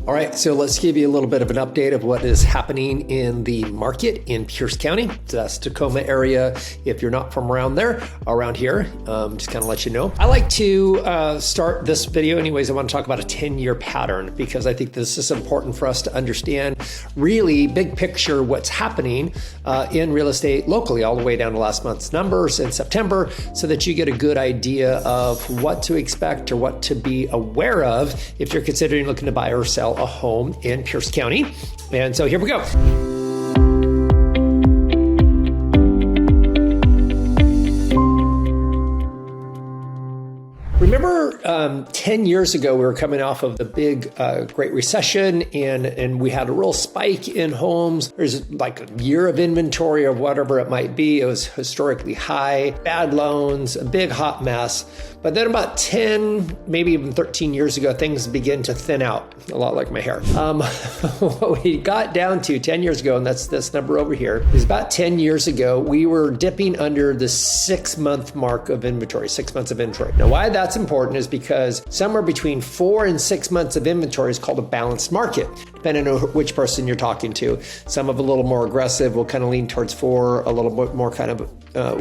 All right, so let's give you a little bit of an update of what is happening in the market in Pierce County. That's Tacoma area. If you're not from around here, just kind of let you know. I like to start this video anyways. I want to talk about a 10-year pattern because I think this is important for us to understand really big picture what's happening in real estate locally, all the way down to last month's numbers in September, so that you get a good idea of what to expect or what to be aware of if you're considering looking to buy or sell a home in Pierce County. And so here we go. Remember 10 years ago, we were coming off of the big Great Recession and we had a real spike in homes. There's like a year of inventory or whatever it might be. It was historically high, bad loans, a big hot mess. But then about 10, maybe even 13 years ago, things began to thin out, a lot like my hair. What we got down to 10 years ago, and that's this number over here, is about 10 years ago, we were dipping under the 6-month mark of inventory, 6 months of inventory. Now, why that's important is because somewhere between 4 and 6 months of inventory is called a balanced market, depending on which person you're talking to. Some of a little more aggressive will kind of lean towards 4, a little bit more kind of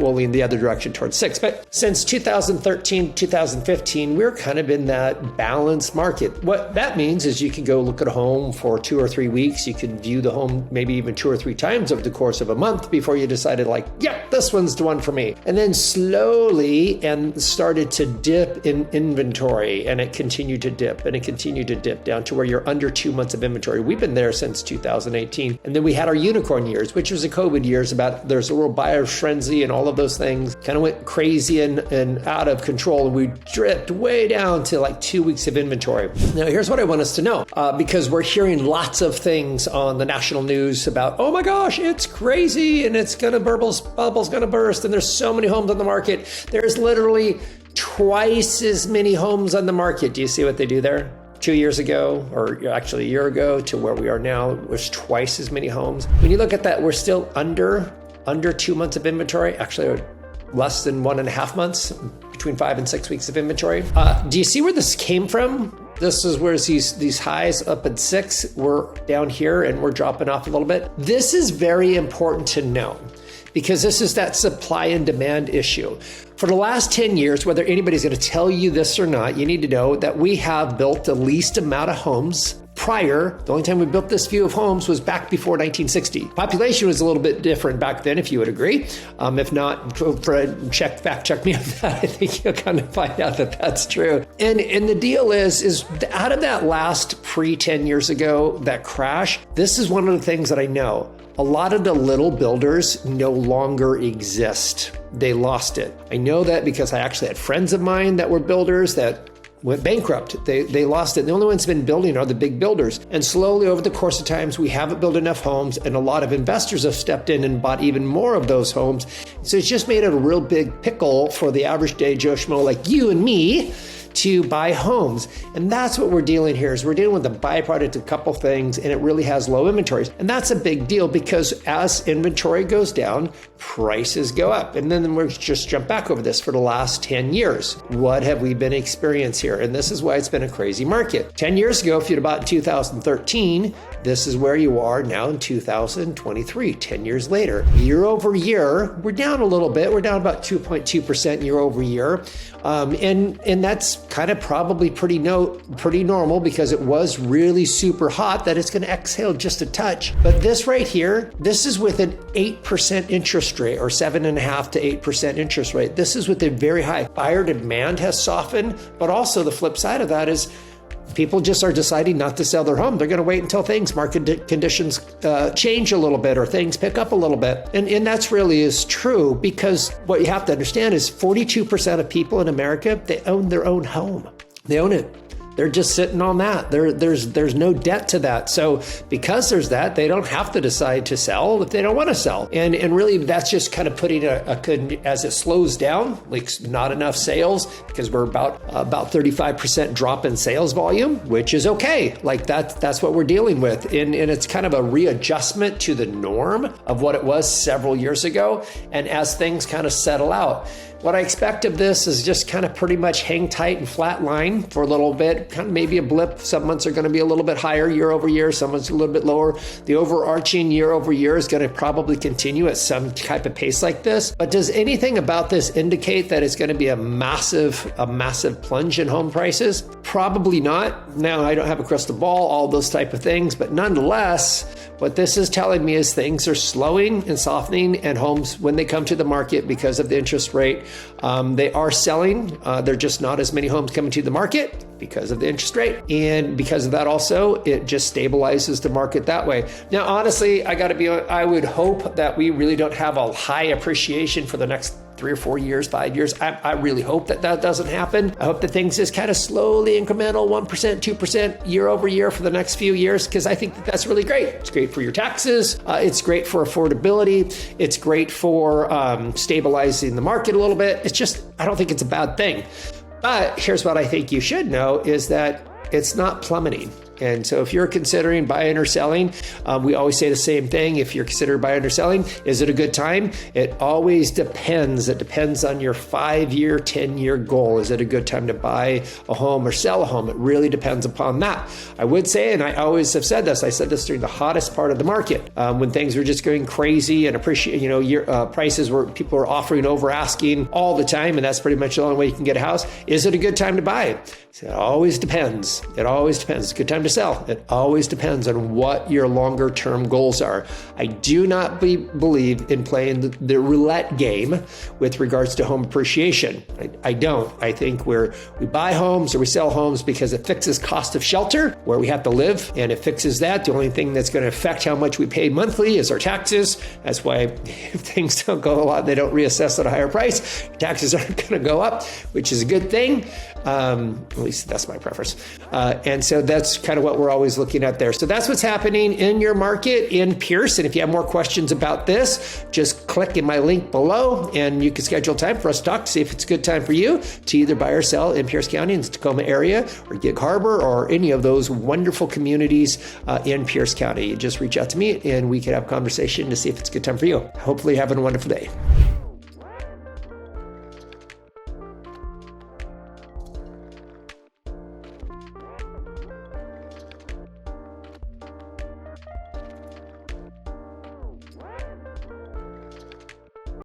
will lean the other direction towards 6. But since 2013, 2015, we're kind of in that balanced market. What that means is you can go look at a home for 2 or 3 weeks. You can view the home maybe even 2 or 3 times over the course of a month before you decided like, yep, this one's the one for me. And then slowly and started to dip in inventory, and it continued to dip and it continued to dip down to where you're under 2 months of inventory. We've been there since 2018. And then we had our unicorn years, which was the COVID years about there's a real buyer frenzy and all of those things kind of went crazy and out of control. And we dripped way down to like 2 weeks of inventory. Now, here's what I want us to know, because we're hearing lots of things on the national news about, oh my gosh, it's crazy and it's gonna bubble's gonna burst and there's so many homes on the market. There's literally twice as many homes on the market. Do you see what they do there? 2 years ago, or actually a year ago, to where we are now, there's twice as many homes. When you look at that, we're still under 2 months of inventory, actually less than 1.5 months, between 5 and 6 weeks of inventory. Do you see where this came from? This is where these highs up at 6, we're down here and we're dropping off a little bit. This is very important to know because this is that supply and demand issue. For the last 10 years, whether anybody's gonna tell you this or not, you need to know that we have built the least amount of homes prior. The only time we built this few of homes was back before 1960. Population was a little bit different back then, if you would agree. If not, fact check me on that. I think you'll kind of find out that that's true. And the deal is out of that last pre-10 years ago, that crash, this is one of the things that I know. A lot of the little builders no longer exist. They lost it. I know that because I actually had friends of mine that were builders that went bankrupt. They lost it. The only ones who've been building are the big builders. And slowly over the course of times, we haven't built enough homes, and a lot of investors have stepped in and bought even more of those homes. So it's just made it a real big pickle for the average day Joe Schmo like you and me to buy homes. And that's what we're dealing here, is we're dealing with the byproduct of a couple things, and it really has low inventories. And that's a big deal because as inventory goes down, prices go up. And then we're just jump back over this for the last 10 years. What have we been experiencing here? And this is why it's been a crazy market. 10 years ago, if you'd bought in 2013, this is where you are now in 2023, 10 years later. Year over year, we're down a little bit. We're down about 2.2% year over year. And that's kind of probably pretty normal because it was really super hot that it's going to exhale just a touch. But this right here, this is with an 8% interest rate, or 7.5% to 8% interest rate. This is with a very high buyer demand has softened, but also the flip side of that is people just are deciding not to sell their home. They're going to wait until market conditions change a little bit or things pick up a little bit. And that's really is true because what you have to understand is 42% of people in America, they own their own home. They own it. They're just sitting on that. There's no debt to that. So because there's that, they don't have to decide to sell if they don't want to sell. And really that's just kind of putting as it slows down, like not enough sales, because we're about 35% drop in sales volume, which is okay. Like that's what we're dealing with. And it's kind of a readjustment to the norm of what it was several years ago. And as things kind of settle out, what I expect of this is just kind of pretty much hang tight and flat line for a little bit. bit, kind of maybe a blip. Some months are going to be a little bit higher year over year. Some months a little bit lower. The overarching year over year is going to probably continue at some type of pace like this. But does anything about this indicate that it's going to be a massive plunge in home prices? Probably not. Now, I don't have a crystal ball, all those type of things, but nonetheless, what this is telling me is things are slowing and softening, and homes, when they come to the market because of the interest rate, they are selling. There are just not as many homes coming to the market because of the interest rate. And because of that also, it just stabilizes the market that way. Now, honestly, I would hope that we really don't have a high appreciation for the next 3 or 4 years, 5 years. I really hope that doesn't happen. I hope that things just kind of slowly incremental, 1%, 2% year over year for the next few years, because I think that's really great. It's great for your taxes. It's great for affordability. It's great for stabilizing the market a little bit. It's just, I don't think it's a bad thing. But here's what I think you should know is that it's not plummeting. And so if you're considering buying or selling, we always say the same thing. If you're considering buying or selling, is it a good time? It always depends. It depends on your 5-year, 10-year goal. Is it a good time to buy a home or sell a home? It really depends upon that. I would say, and I always have said this, I said this during the hottest part of the market, when things were just going crazy and prices were, people were offering over asking all the time, and that's pretty much the only way you can get a house. Is it a good time to buy? So it always depends. It always depends. It's a good time to sell. It always depends on what your longer term goals are. I do not believe in playing the roulette game with regards to home appreciation. I don't. I think we buy homes or we sell homes because it fixes cost of shelter where we have to live, and it fixes that. The only thing that's going to affect how much we pay monthly is our taxes. That's why if things don't go a lot, they don't reassess at a higher price. Taxes aren't going to go up, which is a good thing. At least that's my preference. And so that's kind of what we're always looking at there. So that's what's happening in your market in Pierce. And if you have more questions about this, just click in my link below and you can schedule time for us to talk to see if it's a good time for you to either buy or sell in Pierce County, in the Tacoma area, or Gig Harbor, or any of those wonderful communities in Pierce County. Just reach out to me and we can have a conversation to see if it's a good time for you. Hopefully you're having a wonderful day.